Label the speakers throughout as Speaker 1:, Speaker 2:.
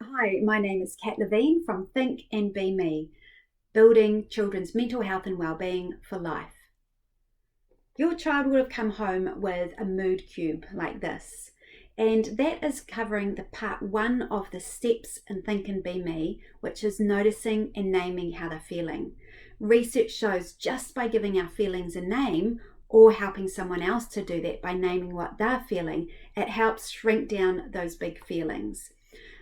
Speaker 1: Hi, my name is Cat Levine from Think and Be Me, building children's mental health and wellbeing for life. Your child would have come home with a mood cube like this, and that is covering the part one of the steps in Think and Be Me, which is noticing and naming how they're feeling. Research shows just by giving our feelings a name or helping someone else to do that by naming what they're feeling, it helps shrink down those big feelings.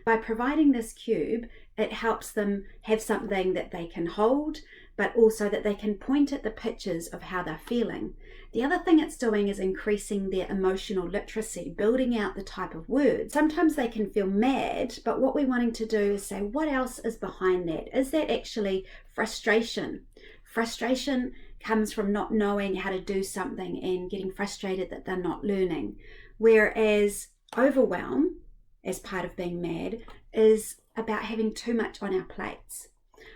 Speaker 1: By providing this cube, it helps them have something that they can hold, but also that they can point at the pictures of how they're feeling. The other thing it's doing is increasing their emotional literacy, building out the type of words. Sometimes they can feel mad, but what we're wanting to do is say, what else is behind that? Is that actually frustration? Frustration comes from not knowing how to do something and getting frustrated that they're not learning. Whereas overwhelm, as part of being mad, is about having too much on our plates.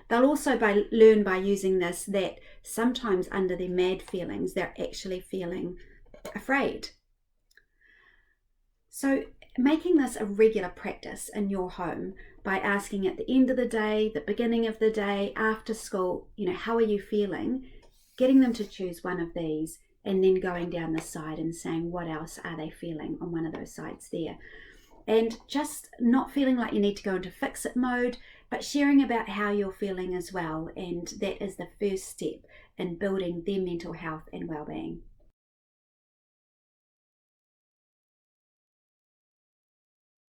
Speaker 1: They'll also learn by using this that sometimes under their mad feelings, they're actually feeling afraid. So making this a regular practice in your home by asking at the end of the day, the beginning of the day, after school, how are you feeling? Getting them to choose one of these and then going down the side and saying, what else are they feeling on one of those sides there? And just not feeling like you need to go into fix it mode, but sharing about how you're feeling as well. And that is the first step in building their mental health and well-being.